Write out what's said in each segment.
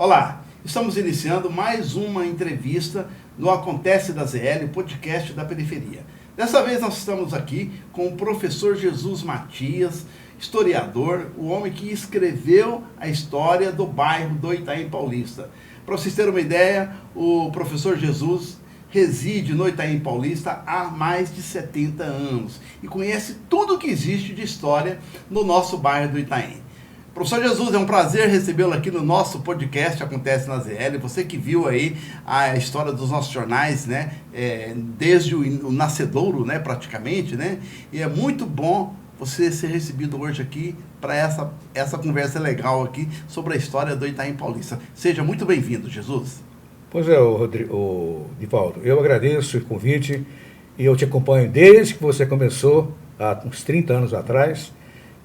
Olá, estamos iniciando mais uma entrevista no Acontece da ZL, podcast da periferia. Dessa vez nós estamos aqui com o professor Jesus Matias, historiador, o homem que escreveu a história do bairro do Itaim Paulista. Para vocês terem uma ideia, o professor Jesus reside no Itaim Paulista há mais de 70 anos e conhece tudo o que existe de história no nosso bairro do Itaim. Professor Jesus, é um prazer recebê-lo aqui no nosso podcast Acontece na ZL. Você que viu aí a história dos nossos jornais, né, desde o nascedouro, né, praticamente, né, e é muito bom você ser recebido hoje aqui para essa conversa legal aqui sobre a história do Itaim Paulista. Seja muito bem-vindo, Jesus. Pois é, Divaldo, eu agradeço o convite e eu te acompanho desde que você começou, há uns 30 anos atrás,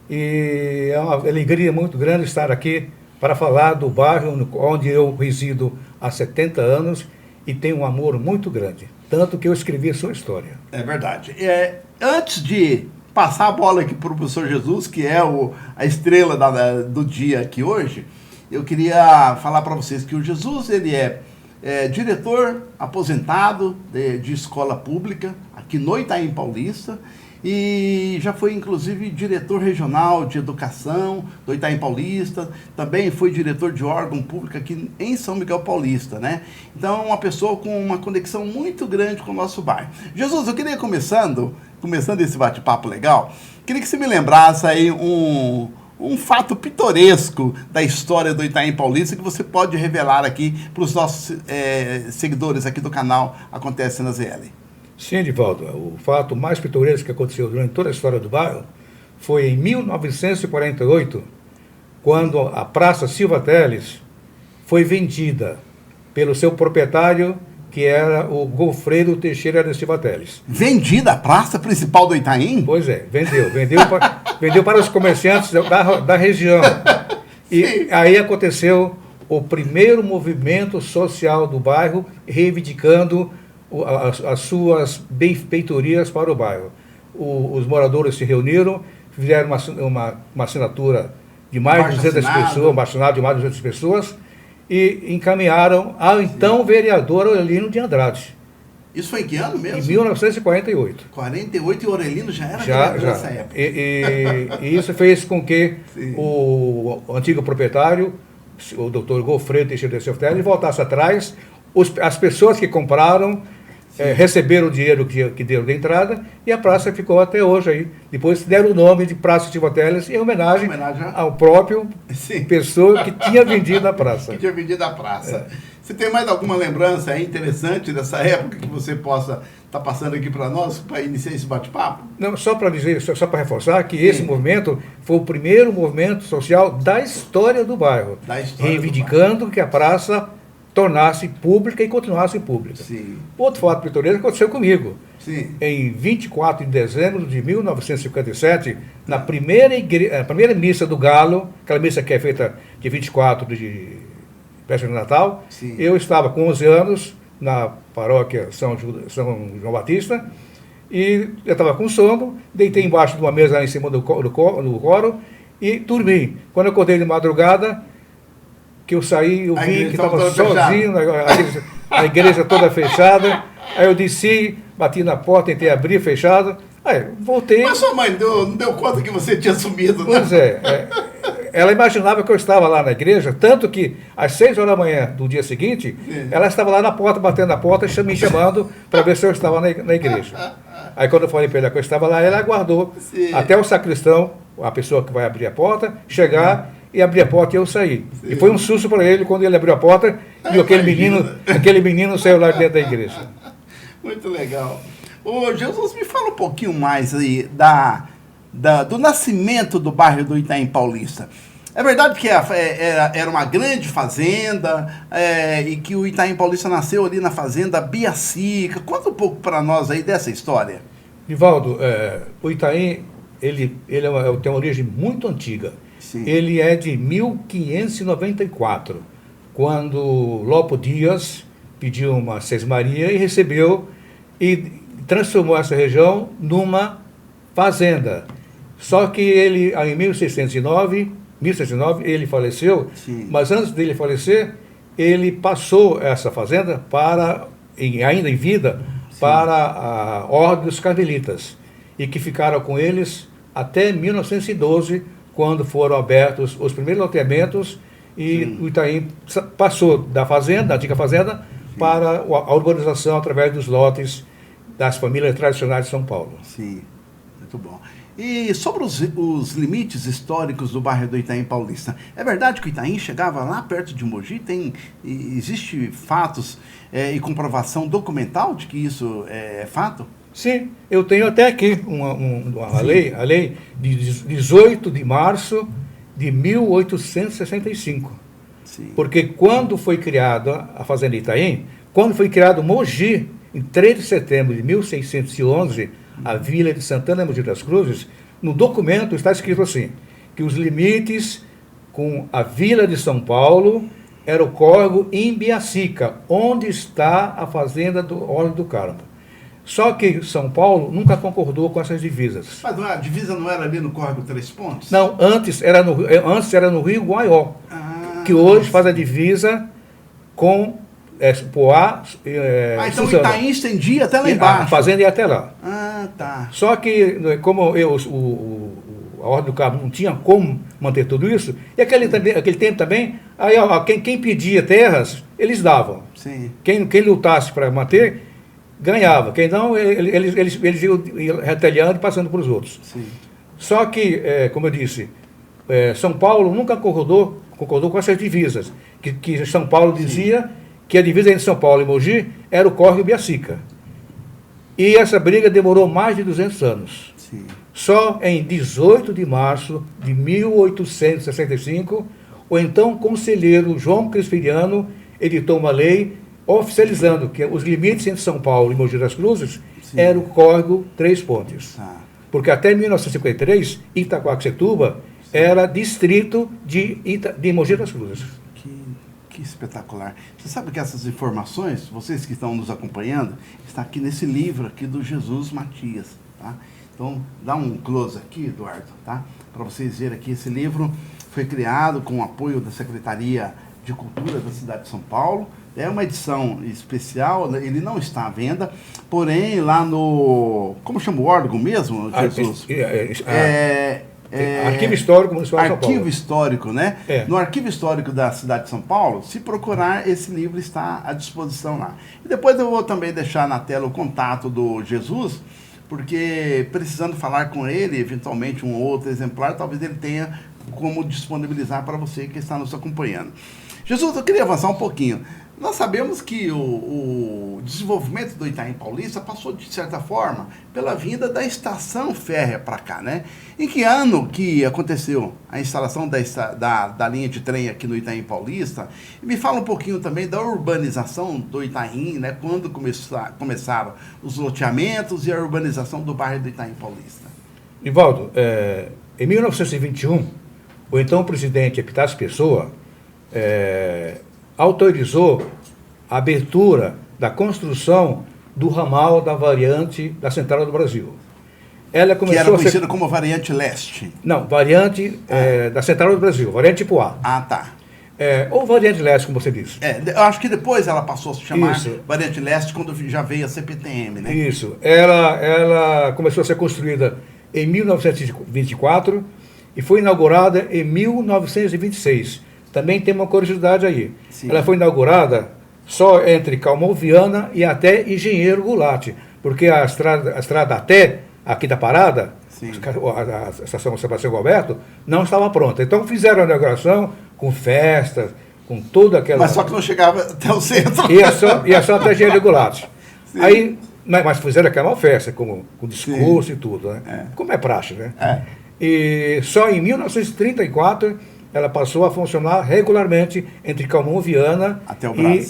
e é uma alegria muito grande estar aqui para falar do bairro onde eu resido há 70 anos e tenho um amor muito grande, tanto que eu escrevi a sua história. É verdade. Antes de passar a bola aqui para o professor Jesus, que é a estrela do dia aqui hoje, eu queria falar para vocês que o Jesus, ele é diretor aposentado de escola pública aqui no Itaim Paulista e já foi inclusive diretor regional de educação do Itaim Paulista, também foi diretor de órgão público aqui em São Miguel Paulista, né? Então uma pessoa com uma conexão muito grande com o nosso bairro. Jesus, eu queria começando esse bate-papo legal, queria que você me lembrasse aí um fato pitoresco da história do Itaim Paulista que você pode revelar aqui para os nossos seguidores aqui do canal Acontece na ZL. Sim, Divaldo, o fato mais pitoresco que aconteceu durante toda a história do bairro foi em 1948, quando a Praça Silva Teles foi vendida pelo seu proprietário, que era o Gofredo Teixeira da Silva Teles. Vendida a praça principal do Itaim? Pois é, vendeu para os comerciantes da região. E aí aconteceu o primeiro movimento social do bairro, reivindicando as suas benfeitorias para o bairro. Os moradores se reuniram, fizeram uma assinatura de mais de 200 pessoas, um baixinado de mais de 200 pessoas, e encaminharam ao então vereador Aurelino de Andrade. Isso foi em que ano mesmo? Em 1948. 48 e o Aurelino já era vereador nessa época. E isso fez com que o antigo proprietário, o doutor Gofredo Teixeira da Silva Teles, voltasse atrás. As pessoas que compraram receberam o dinheiro que deram de entrada e a praça ficou até hoje aí. Depois deram o nome de Praça Silva Teles em homenagem ao próprio pessoa que tinha vendido a praça. Que tinha vendido a praça. Você tem mais alguma lembrança aí interessante dessa época que você possa estar passando aqui para nós, para iniciar esse bate-papo? Não, só para dizer, só para reforçar que esse movimento foi o primeiro movimento social da história do bairro, reivindicando que a praça tornasse pública e continuasse pública. Sim. Outro fato pitoresco aconteceu comigo. Sim. Em 24 de dezembro de 1957, na primeira missa do Galo, aquela missa que é feita de 24 de véspera de Natal, sim, eu estava com 11 anos na paróquia São João Batista e eu estava com sono, deitei embaixo de uma mesa lá em cima do coro e dormi. Quando eu acordei de madrugada, que eu saí, eu vi que estava sozinho, a igreja toda fechada. Aí eu desci, bati na porta, tentei abrir, fechado. Aí voltei. Mas sua mãe não deu conta que você tinha sumido, né? Pois ela imaginava que eu estava lá na igreja, tanto que às 6 horas da manhã do dia seguinte, ela estava lá na porta, batendo na porta, me chamando para ver se eu estava na igreja. Aí quando eu falei para ela que eu estava lá, ela aguardou até o sacristão, a pessoa que vai abrir a porta, chegar e abrir a porta e eu saí. Sim. E foi um susto para ele quando ele abriu a porta e aquele menino saiu lá dentro da igreja. Muito legal. Ô, Jesus, me fala um pouquinho mais aí do nascimento do bairro do Itaim Paulista. É verdade que era uma grande fazenda e que o Itaim Paulista nasceu ali na fazenda Biacica. Conta um pouco para nós aí dessa história. Divaldo, o Itaim ele tem uma origem muito antiga. Sim. Ele é de 1594, quando Lopo Dias pediu uma sesmaria e recebeu e transformou essa região numa fazenda. Só que ele, em 1609, ele faleceu, sim, mas antes dele falecer, ele passou essa fazenda ainda em vida, para a Ordem dos Carmelitas, e que ficaram com eles até 1912, quando foram abertos os primeiros loteamentos e o Itaim passou da antiga fazenda, para a urbanização através dos lotes das famílias tradicionais de São Paulo. Sim, muito bom. E sobre os limites históricos do bairro do Itaim Paulista, é verdade que o Itaim chegava lá perto de Mogi? Existe fatos e comprovação documental de que isso é fato? Sim, eu tenho até aqui a lei de 18 de março de 1865. Sim. Porque quando foi criada a Fazenda Itaim, quando foi criado Mogi, em 3 de setembro de 1611, a Vila de Santana e Mogi das Cruzes, no documento está escrito assim, que os limites com a Vila de São Paulo era o córrego Imbiacica, onde está a fazenda do Óleo do Carmo. Só que São Paulo nunca concordou com essas divisas. Mas a divisa não era ali no córrego Três Pontes? Não, antes era no Rio Guaió, que hoje faz a divisa com Poá. Então o Itaim estendia até lá embaixo. A fazenda ia até lá. Ah, tá. Só que, como a Ordem do Carmo não tinha como manter tudo isso, e aquele tempo também, aí quem pedia terras, eles davam. Sim. Quem lutasse para manter, ganhava. Quem não, eles iam retalhando e passando para os outros. Sim. Só que, como eu disse, São Paulo nunca concordou com essas divisas, que São Paulo dizia que a divisa entre São Paulo e Mogi era o córrego Ibiacica. E essa briga demorou mais de 200 anos. Sim. Só em 18 de março de 1865, o então conselheiro João Crispiniano editou uma lei oficializando que os limites entre São Paulo e Mogi das Cruzes era o córrego Três Pontes. Porque até 1953, Itaquaquecetuba era distrito de Mogi das Cruzes. Que espetacular. Você sabe que essas informações, vocês que estão nos acompanhando, está aqui nesse livro aqui do Jesus Matias, tá? Então, dá um close aqui, Eduardo, tá? Para vocês verem aqui, esse livro foi criado com o apoio da Secretaria de Cultura da cidade de São Paulo. É uma edição especial, ele não está à venda, porém lá no... Como chama o órgão mesmo, Jesus? Arquivo Histórico Municipal de São Paulo. Arquivo Histórico, né? No Arquivo Histórico da cidade de São Paulo, se procurar, esse livro está à disposição lá. E depois eu vou também deixar na tela o contato do Jesus, porque precisando falar com ele, eventualmente um outro exemplar, talvez ele tenha como disponibilizar para você que está nos acompanhando. Jesus, eu queria avançar um pouquinho. Nós sabemos que o desenvolvimento do Itaim Paulista passou, de certa forma, pela vinda da estação férrea para cá, né? Em que ano que aconteceu a instalação da linha de trem aqui no Itaim Paulista? E me fala um pouquinho também da urbanização do Itaim, né? Quando começaram os loteamentos e a urbanização do bairro do Itaim Paulista. Nivaldo, em 1921, o então presidente Epitácio Pessoa autorizou a abertura da construção do ramal da variante da Central do Brasil. Ela começou que era conhecida como variante leste. Não, variante da Central do Brasil, variante Poá. Ah, tá. Ou variante leste, como você disse. Eu acho que depois ela passou a se chamar variante leste, quando já veio a CPTM, né? Isso. Ela começou a ser construída em 1924 e foi inaugurada em 1926. Também tem uma curiosidade aí. Sim. Ela foi inaugurada só entre Calmon-Viana e até Engenheiro Goulart, porque a estrada até aqui da parada, a estação Sebastião Gilberto, não estava pronta. Então fizeram a inauguração com festas, com toda aquela... Mas só que não chegava até o centro. Ia só até Engenheiro Goulart. Aí, mas fizeram aquela festa, com discurso e tudo, né? Como é praxe, né? E só em 1934... ela passou a funcionar regularmente entre Calmon-Viana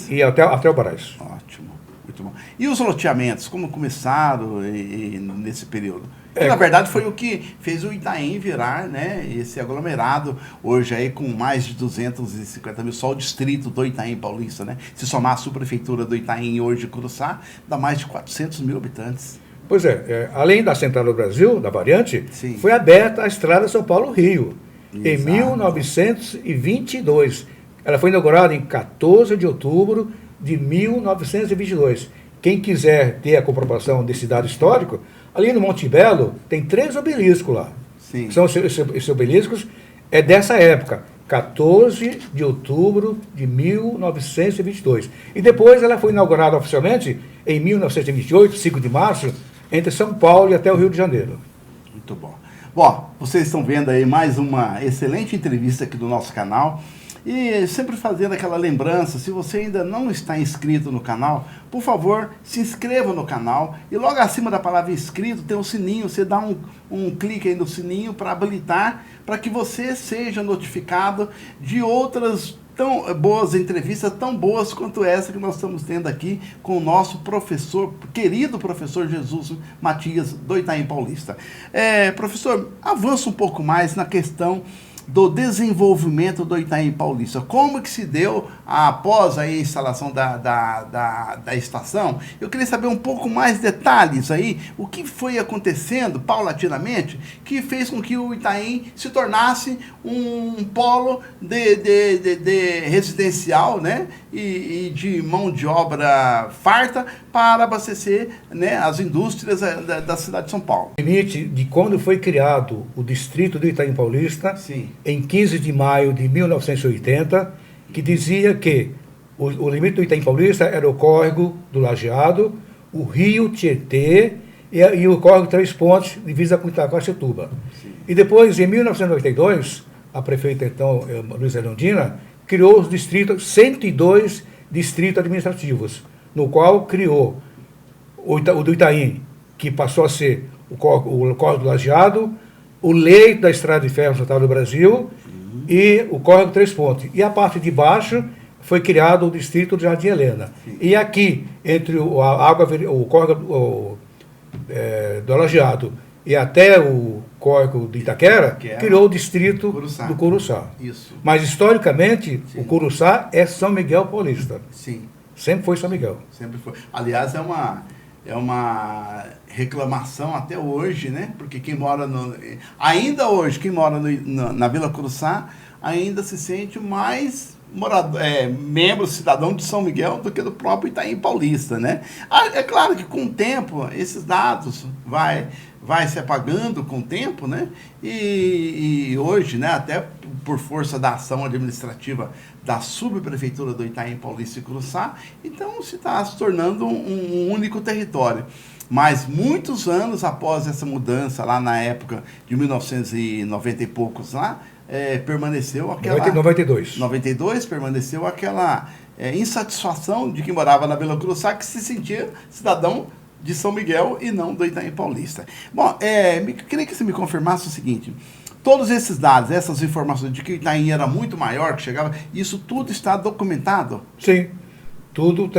e até o Brás. Ótimo, muito bom. E os loteamentos, como começaram nesse período? Que, na verdade, foi o que fez o Itaim virar, né, esse aglomerado, hoje aí com mais de 250 mil, só o distrito do Itaim Paulista, né? Se somar a subprefeitura do Itaim hoje, Curuçá, dá mais de 400 mil habitantes. Pois além da Central do Brasil, da variante, foi aberta a estrada São Paulo-Rio. Exato. Em 1922, Ela foi inaugurada em 14 de outubro de 1922. Quem quiser ter a comprovação desse dado histórico, ali no Monte Belo tem 3 obeliscos lá. Sim. São esses obeliscos é dessa época, 14 de outubro de 1922. E depois ela foi inaugurada oficialmente em 1928, 5 de março, entre São Paulo e até o Rio de Janeiro. Muito bom. Bom, vocês estão vendo aí mais uma excelente entrevista aqui do nosso canal. E sempre fazendo aquela lembrança, se você ainda não está inscrito no canal, por favor, se inscreva no canal. E logo acima da palavra inscrito tem um sininho, você dá um clique aí no sininho para habilitar, para que você seja notificado de outras tão boas entrevistas, tão boas quanto essa que nós estamos tendo aqui com o nosso professor, querido professor Jesus Matias, do Itaim Paulista. Professor, avança um pouco mais na questão do desenvolvimento do Itaim Paulista. Como que se deu após a instalação da estação? Eu queria saber um pouco mais detalhes aí, o que foi acontecendo paulatinamente, que fez com que o Itaim se tornasse um polo de residencial, né? E de mão de obra farta para abastecer, né, as indústrias da cidade de São Paulo. O limite de quando foi criado o distrito do Itaim Paulista, Sim, em 15 de maio de 1980, que dizia que o limite do Itaim Paulista era o córrego do Lajeado, o rio Tietê e o córrego Três Pontes, divisa com Itaquacetuba. E depois, em 1992, a prefeita, então, Luísa Erundina, criou os distritos, 102 distritos administrativos, no qual criou o do Itaim, que passou a ser o córrego do Lajeado, o leito da Estrada de Ferro Central do Brasil e o córrego Três Pontes. E a parte de baixo foi criado o distrito de Jardim Helena. Sim. E aqui, entre o córrego do Lajeado e até o córrego de Itaquera, criou o distrito do Curuçá. Isso. Mas, historicamente, sim, o Curuçá é São Miguel Paulista. Sim. Sempre foi São Miguel. Sempre foi. Aliás, é uma reclamação até hoje, né? Porque quem mora ainda hoje, quem mora na Vila Curuçá, ainda se sente mais membro, cidadão de São Miguel do que do próprio Itaim Paulista, né? É claro que com o tempo, esses dados vai se apagando com o tempo, né? E hoje, né, até por força da ação administrativa da subprefeitura do Itaim Paulista e Curuçá, então se está se tornando um único território. Mas muitos anos após essa mudança, lá na época de 1990 e poucos lá, permaneceu aquela... 92, permaneceu aquela insatisfação de quem morava na Vila Curuçá, que se sentia cidadão de São Miguel e não do Itaim Paulista. Bom, queria que você me confirmasse o seguinte: todos esses dados, essas informações de que o Itaim era muito maior, que chegava, isso tudo está documentado? Sim, tudo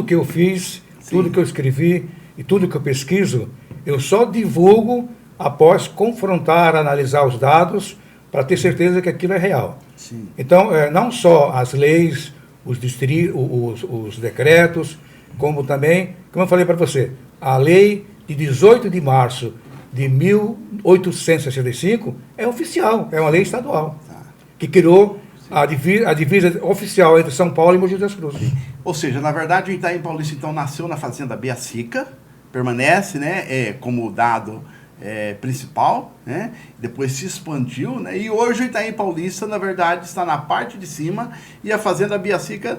que eu fiz, sim, tudo que eu escrevi e tudo que eu pesquiso, eu só divulgo após confrontar, analisar os dados, para ter certeza que aquilo é real. Sim. Então, não só as leis, os decretos, como também, como eu falei para você, a lei de 18 de março de 1865 é oficial, é uma lei estadual, que criou a divisa oficial entre São Paulo e Mogi das Cruzes. Ou seja, na verdade, o Itaim Paulista, então, nasceu na Fazenda Biacica, permanece, né, como dado principal, né, depois se expandiu, né, e hoje o Itaim Paulista, na verdade, está na parte de cima, e a Fazenda Biacica,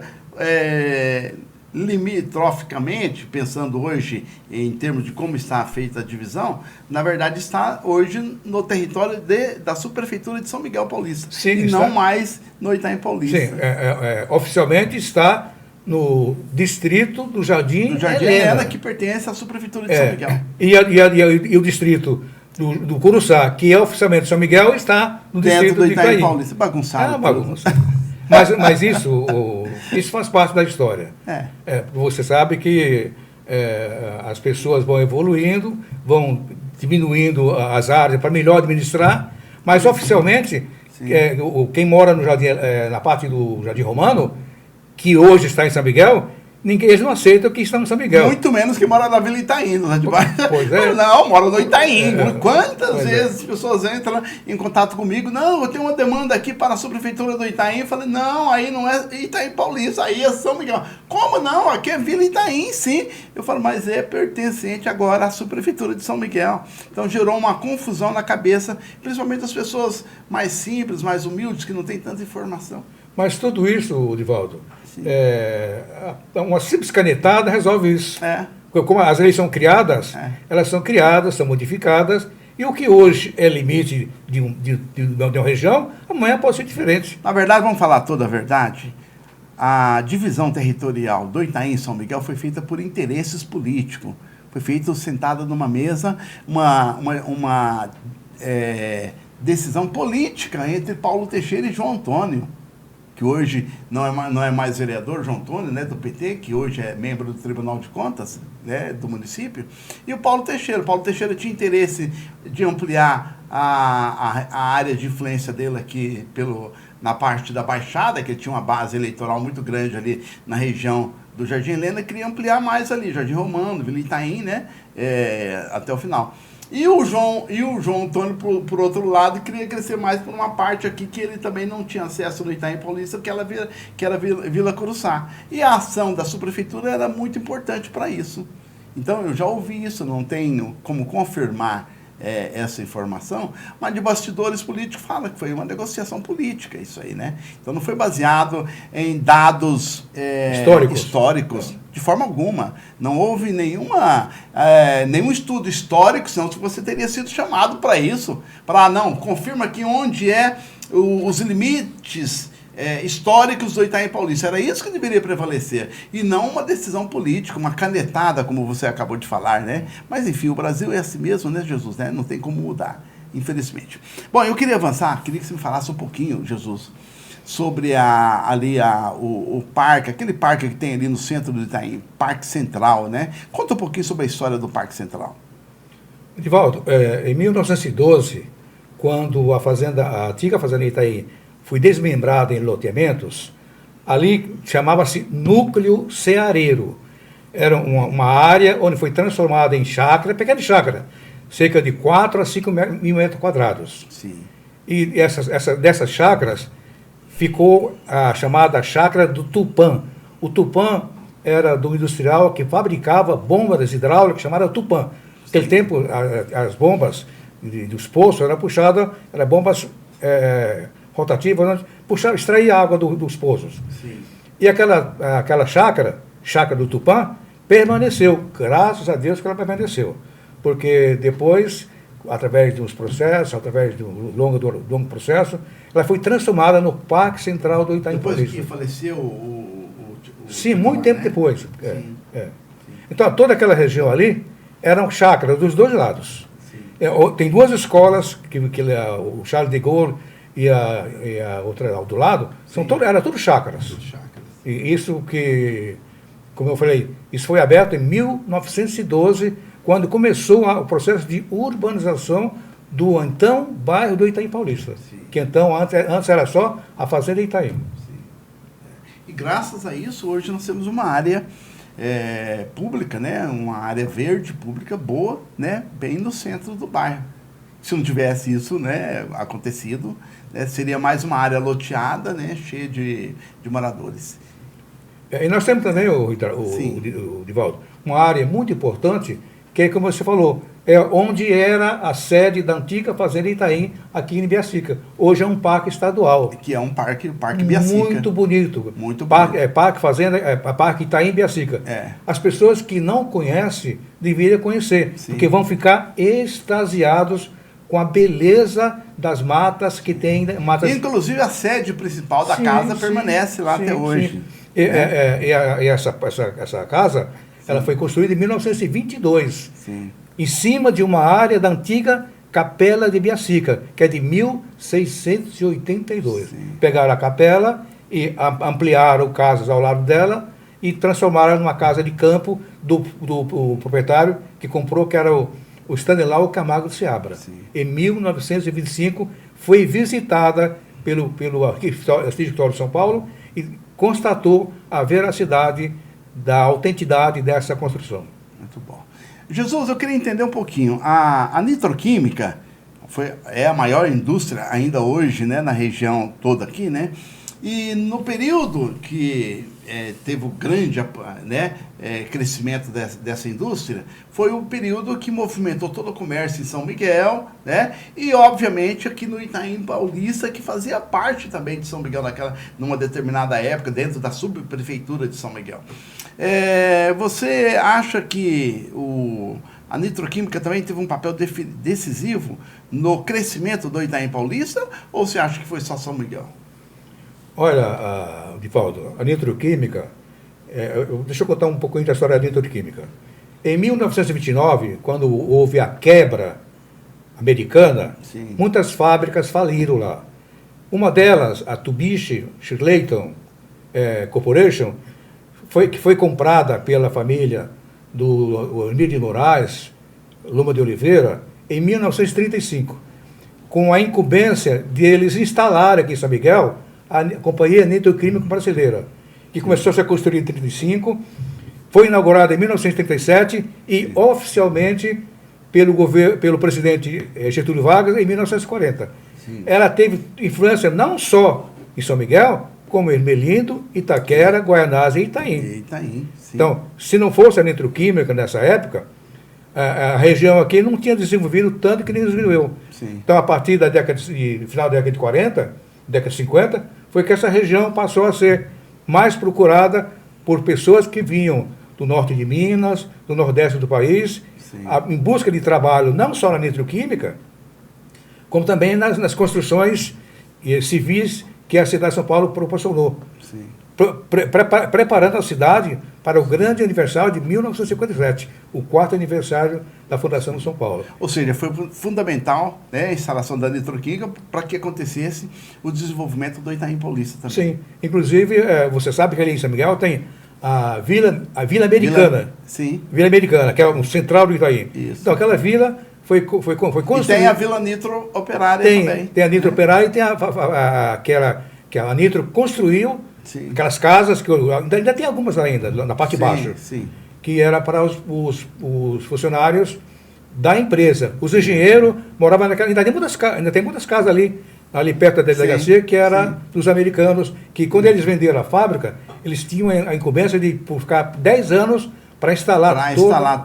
limitroficamente, pensando hoje em termos de como está feita a divisão, na verdade está hoje no território da subprefeitura de São Miguel Paulista. Sim, e não mais no Itaim Paulista. Sim, oficialmente está no distrito do Jardim Helena, que pertence à subprefeitura de São Miguel. E o distrito do Curuçá, que é oficialmente São Miguel, está no distrito do Itaim Paulista. Bagunçado. Bagunça. Mas isso faz parte da história. Você sabe que as pessoas vão evoluindo, vão diminuindo as áreas para melhor administrar, mas oficialmente, quem mora no Jardim, na parte do Jardim Romano, que hoje está em São Miguel, eles não aceitam que estão em São Miguel. Muito menos que mora na Vila Itaim, lá de baixo. Pois é. Não, mora no Itaim. Quantas vezes as pessoas entram em contato comigo? Não, eu tenho uma demanda aqui para a subprefeitura do Itaim. Eu falei, não, aí não é Itaim Paulista, aí é São Miguel. Como não? Aqui é Vila Itaim, sim. Eu falo, mas é pertencente agora à subprefeitura de São Miguel. Então gerou uma confusão na cabeça, principalmente das pessoas mais simples, mais humildes, que não têm tanta informação. Mas tudo isso, Divaldo, uma simples canetada resolve isso. Como as leis são criadas, elas são criadas, são modificadas, e o que hoje é limite de uma região, amanhã pode ser diferente. Na verdade, vamos falar toda a verdade, a divisão territorial do Itaim e São Miguel foi feita por interesses políticos. Foi feita sentada numa mesa, uma decisão política entre Paulo Teixeira e João Antônio, que hoje não é mais vereador, João Antônio, né, do PT, que hoje é membro do Tribunal de Contas, né, do município, e o Paulo Teixeira. O Paulo Teixeira tinha interesse de ampliar a área de influência dele aqui na parte da Baixada, que ele tinha uma base eleitoral muito grande ali na região do Jardim Helena, e queria ampliar mais ali, Jardim Romano, Vila Itaim, né, até o final. E o João Antônio, por outro lado, queria crescer mais por uma parte aqui que ele também não tinha acesso no Itaim Paulista, que era Vila Curuçá. E a ação da subprefeitura era muito importante para isso. Então, eu já ouvi isso, não tenho como confirmar essa informação, mas de bastidores políticos fala que foi uma negociação política, isso aí, né? Então, não foi baseado em dados históricos. De forma alguma. Não houve nenhum estudo histórico, senão você teria sido chamado para isso. Não, confirma aqui onde os limites históricos do Itaim Paulista. Era isso que deveria prevalecer. E não uma decisão política, uma canetada, como você acabou de falar, né? Mas, enfim, o Brasil é assim mesmo, né, Jesus? Né? Não tem como mudar, infelizmente. Bom, eu queria avançar, queria que você me falasse um pouquinho, Jesus, sobre o parque, aquele parque que tem ali no centro do Itaim, Parque Central, né? Conta um pouquinho sobre a história do Parque Central. Edivaldo, em 1912, quando a antiga fazenda Itaim foi desmembrada em loteamentos, ali chamava-se Núcleo Ceareiro. Era uma área onde foi transformada em chácara, pequena chácara, cerca de 4 a 5 mil metros quadrados. Sim. E dessas chácaras ficou a chamada chácara do Tupã. O Tupã era do industrial que fabricava bombas hidráulicas, chamada Tupã. Naquele tempo, as bombas dos poços eram puxadas, eram bombas rotativas, extraía água dos poços. Sim. E aquela chácara do Tupã, permaneceu. Graças a Deus que ela permaneceu. Porque depois, através dos processos, através do longo processo, ela foi transformada no Parque Central do Itaim Paulista. Depois que faleceu Sim, muito tempo depois. Sim. Então, toda aquela região ali eram chácaras dos dois lados. Tem duas escolas, o Charles de Gaulle e a outra do lado, era tudo chácaras. E isso que, como eu falei, isso foi aberto em 1912, quando começou o processo de urbanização do então bairro do Itaim Paulista. Sim. Que então antes era só a Fazenda Itaim. Sim. E graças a isso, hoje nós temos uma área pública, né? Uma área verde pública boa, né? Bem no centro do bairro. Se não tivesse isso, né, acontecido, né, seria mais uma área loteada, né, cheia de moradores. E nós temos também, o Divaldo, uma área muito importante, que é como você falou, onde era a sede da antiga Fazenda Itaim, aqui em Ibiacica. Hoje é um parque estadual. Que é um parque Ibiacica. Muito bonito. Muito bonito. Parque Fazenda, Parque Itaim Ibiacica. As pessoas que não conhecem, deveriam conhecer, sim, porque vão ficar extasiados com a beleza das matas que tem. Inclusive a sede principal da casa permanece lá até hoje. E essa casa, ela foi construída em 1922, sim, em cima de uma área da antiga Capela de Ibiacica, que é de 1682. Sim. Pegaram a capela e ampliaram casas ao lado dela e transformaram numa casa de campo do proprietário que comprou, que era o Stanislau Camargo de Seabra. Sim. Em 1925, foi visitada pelo Arquiteto de São Paulo e constatou a veracidade da autenticidade dessa construção. Muito bom. Jesus, eu queria entender um pouquinho. A nitroquímica é a maior indústria ainda hoje, né, na região toda aqui, né? E no período que teve o grande, né, crescimento dessa indústria, foi o período que movimentou todo o comércio em São Miguel, né? E, obviamente, aqui no Itaim Paulista, que fazia parte também de São Miguel numa determinada época, dentro da subprefeitura de São Miguel. Você acha que a nitroquímica também teve um papel decisivo no crescimento do Itaim Paulista, ou você acha que foi só São Miguel? Olha, Divaldo, a nitroquímica, deixa eu contar um pouquinho da história da nitroquímica. Em 1929, quando houve a quebra americana, sim, muitas fábricas faliram lá. Uma delas, a Mitsubishi Slayton Corporation, que foi comprada pela família do Emílio de Moraes, Luma de Oliveira, em 1935, com a incumbência de eles instalarem aqui em São Miguel a Companhia Nitroquímica Brasileira, que começou a ser construída em 1935, foi inaugurada em 1937 e oficialmente pelo presidente Getúlio Vargas em 1940. Sim. Ela teve influência não só em São Miguel, como em Ermelindo, Itaquera, Guaianazes e Itaim. Então, se não fosse a nitroquímica nessa época, a região aqui não tinha desenvolvido tanto que nem desenvolveu. Sim. Então, a partir da final da década de 40, década de 50, foi que essa região passou a ser mais procurada por pessoas que vinham do norte de Minas, do nordeste do país, em busca de trabalho não só na nitroquímica, como também nas construções civis que a cidade de São Paulo proporcionou. Sim. Preparando a cidade para o grande aniversário de 1957, o 4º aniversário da Fundação de São Paulo. Ou seja, foi fundamental, né, a instalação da nitroquímica para que acontecesse o desenvolvimento do Itaim Paulista também. Sim, inclusive, você sabe que ali em São Miguel tem a Vila Americana. Sim. Vila Americana, que é o central do Itaim. Isso. Então, aquela vila foi construída. E tem a Vila Nitro Operária também. Tem a Nitro Operária e tem que a Nitro construiu. Sim. Aquelas casas, que ainda tem algumas ainda, na parte de baixo, sim, que era para os funcionários da empresa. Os engenheiros moravam naquela. Ainda tem muitas casas ali perto da delegacia, sim, que era dos americanos, que quando eles venderam a fábrica, eles tinham a incumbência de ficar 10 anos para instalar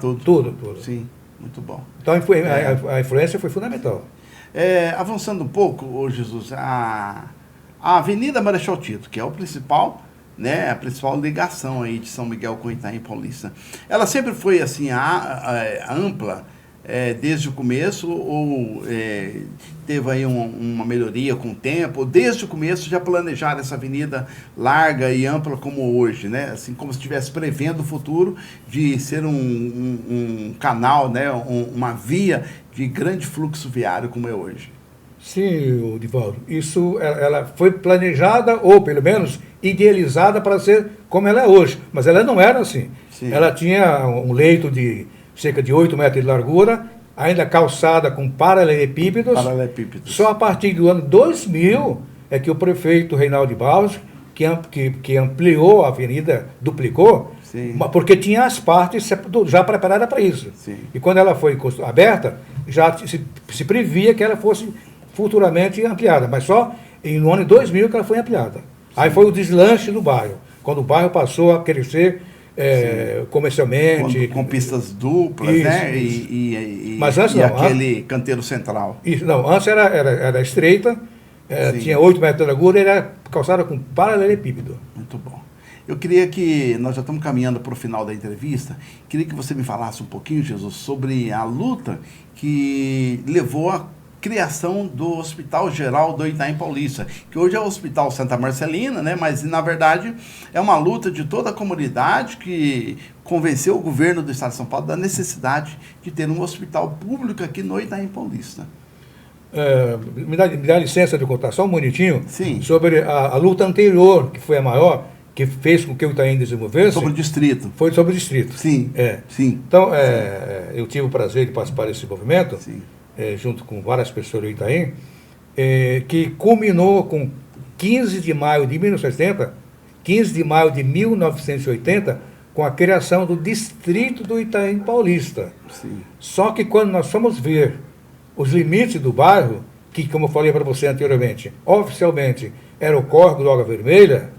tudo. Sim, muito bom. Então a influência foi fundamental. Avançando um pouco, Jesus, a Avenida Marechal Tito, que é o principal, né, a principal ligação aí de São Miguel com Itaim Paulista, ela sempre foi assim ampla desde o começo, ou teve aí uma melhoria com o tempo? Desde o começo já planejaram essa avenida larga e ampla como hoje, né? Assim como se estivesse prevendo o futuro de ser um canal, né, uma via de grande fluxo viário como é hoje. Sim, Divaldo, isso ela foi planejada, ou pelo menos idealizada para ser como ela é hoje, mas ela não era assim. Sim. Ela tinha um leito de cerca de 8 metros de largura, ainda calçada com paralelepípedos. Só a partir do ano 2000 é que o prefeito Reinaldo de Barros, que ampliou a avenida, duplicou, sim, porque tinha as partes já preparadas para isso. Sim. E quando ela foi aberta, já se previa que ela fosse futuramente ampliada, mas só no ano 2000 que ela foi ampliada. Sim. Aí foi o deslanche do bairro, quando o bairro passou a crescer comercialmente. Com pistas duplas, isso, né? Isso. Mas antes não, aquele canteiro central. Isso, não, antes era estreita, tinha 8 metros de largura e era calçada com paralelepípedo. Muito bom. Eu queria que, nós já estamos caminhando para o final da entrevista, queria que você me falasse um pouquinho, Jesus, sobre a luta que levou a criação do Hospital Geral do Itaim Paulista, que hoje é o Hospital Santa Marcelina, né? Mas na verdade é uma luta de toda a comunidade que convenceu o governo do Estado de São Paulo da necessidade de ter um hospital público aqui no Itaim Paulista. Me dá licença de contar só um minutinho. Sim. Sobre a luta anterior, que foi a maior, que fez com que o Itaim desenvolvesse. Sobre o distrito. Foi sobre o distrito. Sim. Sim. Então, eu tive o prazer de participar desse movimento. Sim. Junto com várias pessoas do Itaim, que culminou com 15 de maio de 1980, 15 de maio de 1980, com a criação do distrito do Itaim Paulista. Sim. Só que quando nós fomos ver os limites do bairro, que, como eu falei para você anteriormente, oficialmente era o córrego do Água Vermelha.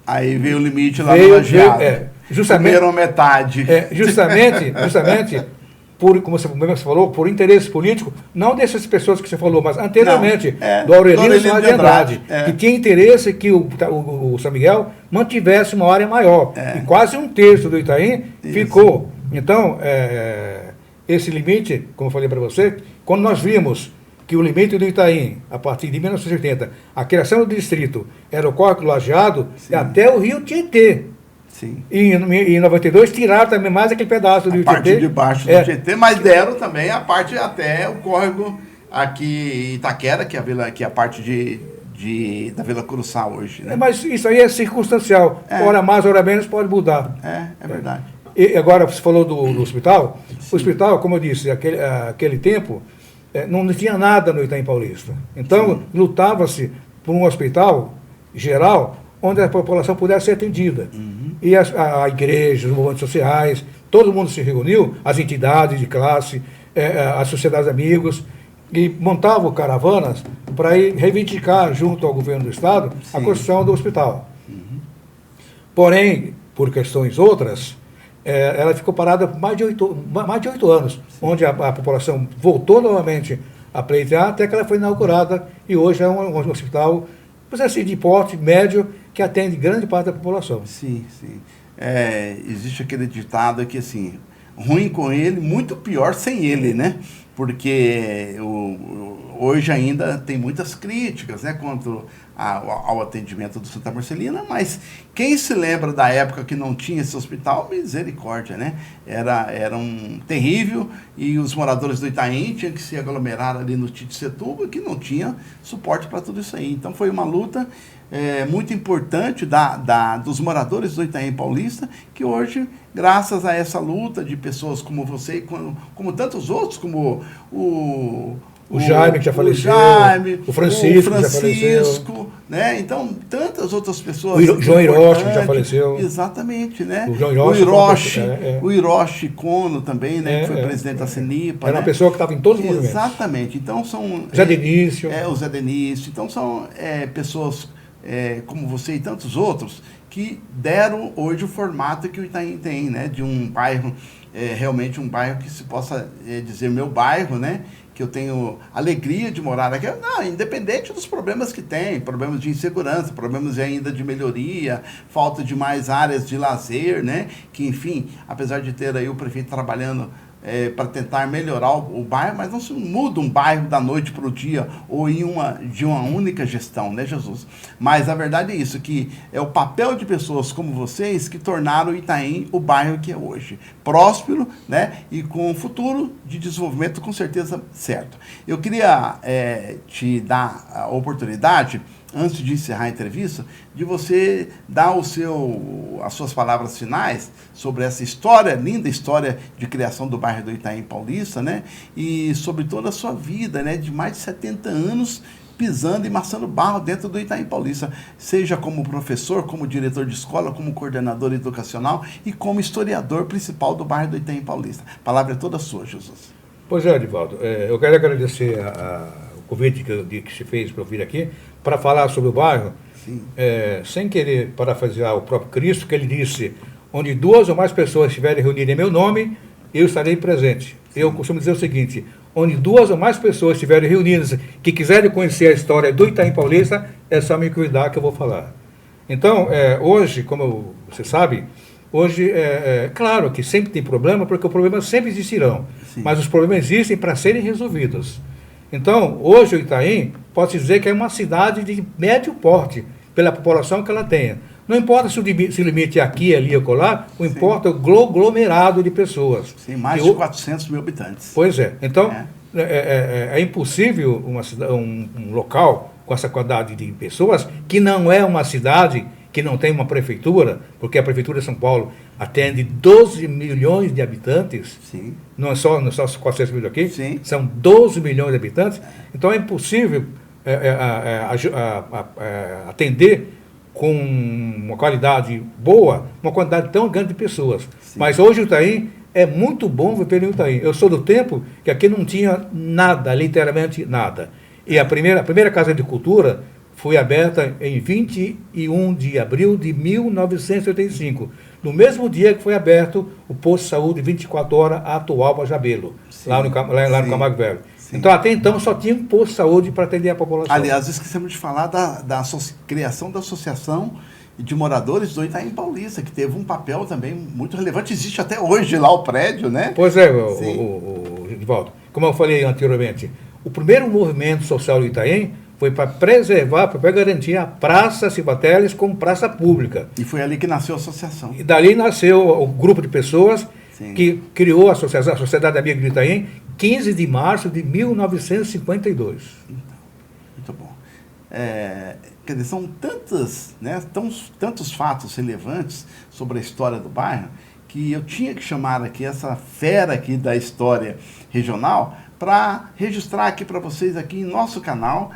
Aí veio o limite lá no Lajeado. Justamente, primeira metade. Justamente como você falou, por interesse político, não dessas pessoas que você falou, mas anteriormente, do Aurelino Soares de Andrade, que tinha interesse que o São Miguel mantivesse uma área maior. E quase um terço do Itaim ficou. Então, esse limite, como eu falei para você, quando nós vimos que o limite do Itaim, a partir de 1980, a criação do distrito era o Córrego do Lajeado, até o rio Tietê. Sim. E em 92 tiraram também mais aquele pedaço do Rio Tietê. A parte de baixo do Tietê, mas deram também a parte até o córrego aqui Itaquera, que é a parte da Vila Curuçá hoje. Né? Mas isso aí é circunstancial. Hora mais, hora menos, pode mudar. É verdade. E agora, você falou do hospital. Sim. O hospital, como eu disse, aquele tempo, não tinha nada no Itaim Paulista. Então, lutava-se por um hospital geral, onde a população pudesse ser atendida. E a igreja, os movimentos sociais, todo mundo se reuniu, as entidades de classe, as sociedades amigos, e montavam caravanas para ir reivindicar, junto ao governo do Estado, a construção do hospital. Porém, por questões outras, ela ficou parada por mais de 8 anos, onde a população voltou novamente a pleitear, até que ela foi inaugurada, e hoje é um hospital, assim, de porte médio, que atende grande parte da população. Sim. Existe aquele ditado que, assim, ruim com ele, muito pior sem ele, né? Porque hoje ainda tem muitas críticas, né, quanto ao atendimento do Santa Marcelina, mas quem se lembra da época que não tinha esse hospital, misericórdia, né? Era um terrível, e os moradores do Itaim tinham que se aglomerar ali no Titicetuba, que não tinha suporte para tudo isso aí. Então foi uma luta muito importante dos moradores do Itaim Paulista, que hoje, graças a essa luta de pessoas como você e como tantos outros, como o Jaime, que já faleceu, o Francisco, que já faleceu, né? Então, tantas outras pessoas. O João Hiroshi, que já faleceu. Exatamente, né? O João Hiroshi, o Hiroshi Kono também, né? Que foi presidente da CENIPA. Era uma pessoa que estava em todos os movimentos. Exatamente. Então, são... Zé Denício. O Zé Denício. Então, são pessoas como você e tantos outros que deram hoje o formato que o Itaim tem, né? De um bairro, realmente um bairro que se possa dizer meu bairro, né? Que eu tenho alegria de morar aqui, independente dos problemas que tem, problemas de insegurança, problemas ainda de melhoria, falta de mais áreas de lazer, né? Que, enfim, apesar de ter aí o prefeito trabalhando para tentar melhorar o bairro, mas não se muda um bairro da noite para o dia ou de uma única gestão, né, Jesus? Mas a verdade é isso, que é o papel de pessoas como vocês que tornaram o Itaim o bairro que é hoje. Próspero, né? E com um futuro de desenvolvimento com certeza certo. Eu queria te dar a oportunidade, antes de encerrar a entrevista, de você dar as suas palavras finais sobre essa história, linda história de criação do bairro do Itaim Paulista, né? E sobre toda a sua vida, né? De mais de 70 anos pisando e maçando barro dentro do Itaim Paulista, seja como professor, como diretor de escola, como coordenador educacional e como historiador principal do bairro do Itaim Paulista. A palavra é toda sua, Jesus. Pois é, Edivaldo. Eu quero agradecer o convite que se fez para eu vir aqui, para falar sobre o bairro, sem querer parafrasear o próprio Cristo, que ele disse, onde 2 ou mais pessoas estiverem reunidas em meu nome, eu estarei presente. Sim. Eu costumo dizer o seguinte, onde 2 ou mais pessoas estiverem reunidas, que quiserem conhecer a história do Itaim Paulista, é só me cuidar que eu vou falar. Então, hoje, como você sabe, hoje, claro que sempre tem problema, porque os problemas sempre existirão, sim, mas os problemas existem para serem resolvidos. Então, hoje o Itaim, pode-se dizer que é uma cidade de médio porte, pela população que ela tenha. Não importa se o limite é aqui, ali ou colar, o importa é o aglomerado de pessoas. Sim, mais de 400 mil habitantes. Pois é. Então, é impossível um local com essa quantidade de pessoas, que não é uma cidade, que não tem uma prefeitura, porque a prefeitura de São Paulo atende 12 milhões de habitantes, sim, não é só 400 mil aqui, sim, são 12 milhões de habitantes, então é impossível atender com uma qualidade boa, uma quantidade tão grande de pessoas. Sim. Mas hoje o Itaim é muito bom viver no Itaim. Eu sou do tempo que aqui não tinha nada, literalmente nada. E a primeira Casa de Cultura foi aberta em 21 de abril de 1985, no mesmo dia que foi aberto o posto de saúde 24 horas atual para Jabelo, lá no Camargo Velho. Sim. Então, até então, só tinha um posto de saúde para atender a população. Aliás, esquecemos de falar da criação da Associação de Moradores do Itaim Paulista, que teve um papel também muito relevante. Existe até hoje lá o prédio, né? Pois é, Edivaldo. Como eu falei anteriormente, o primeiro movimento social do Itaim foi para preservar, para garantir a Praça Silva Teles como praça pública. E foi ali que nasceu a associação. E dali nasceu o grupo de pessoas que criou a associação, a Sociedade Amiga do Itaim, 15 de março de 1952. Muito bom. Quer dizer, são tantos fatos relevantes sobre a história do bairro que eu tinha que chamar aqui essa fera aqui da história regional para registrar aqui para vocês aqui em nosso canal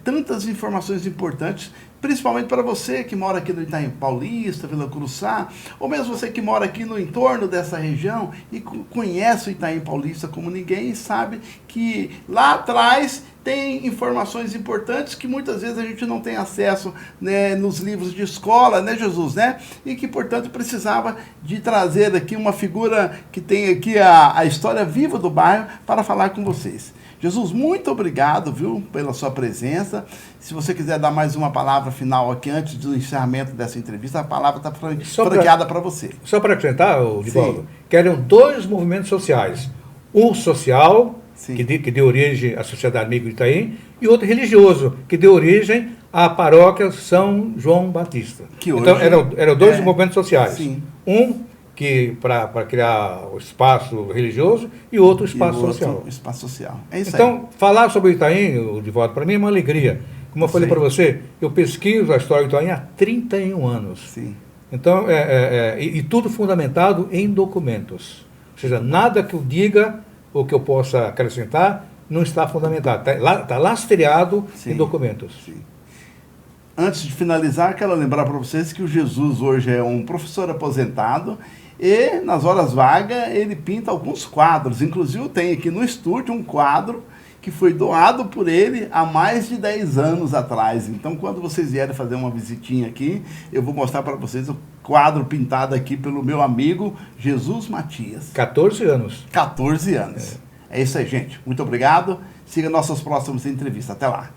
tantas informações importantes, principalmente para você que mora aqui no Itaim Paulista, Vila Curuçá, ou mesmo você que mora aqui no entorno dessa região e conhece o Itaim Paulista como ninguém e sabe que lá atrás tem informações importantes que muitas vezes a gente não tem acesso, né, nos livros de escola, né, Jesus, né? E que, portanto, precisava de trazer aqui uma figura que tem aqui a história viva do bairro para falar com vocês. Jesus, muito obrigado, viu, pela sua presença. Se você quiser dar mais uma palavra final aqui antes do encerramento dessa entrevista, a palavra está franqueada para você. Só para acrescentar, Divaldo, que eram 2 movimentos sociais. Um social, que deu origem à Sociedade Amiga do Itaim, e outro religioso, que deu origem à paróquia São João Batista. Então, eram 2 movimentos sociais. Sim. Um que para criar o espaço religioso e outro espaço social. Espaço social. É isso então, aí. Falar sobre o Itaim, Divaldo, para mim é uma alegria. Como eu falei para você, eu pesquiso a história do Itaim há 31 anos. Sim. Então, e tudo fundamentado em documentos. Ou seja, nada que eu diga ou que eu possa acrescentar não está fundamentado. Está lastreado em documentos. Sim. Antes de finalizar, quero lembrar para vocês que o Jesus hoje é um professor aposentado e, nas horas vagas, ele pinta alguns quadros. Inclusive, tem aqui no estúdio um quadro que foi doado por ele há mais de 10 anos atrás. Então, quando vocês vierem fazer uma visitinha aqui, eu vou mostrar para vocês o quadro pintado aqui pelo meu amigo Jesus Matias. 14 anos. 14 anos. É isso aí, gente. Muito obrigado. Siga nossas próximas entrevistas. Até lá.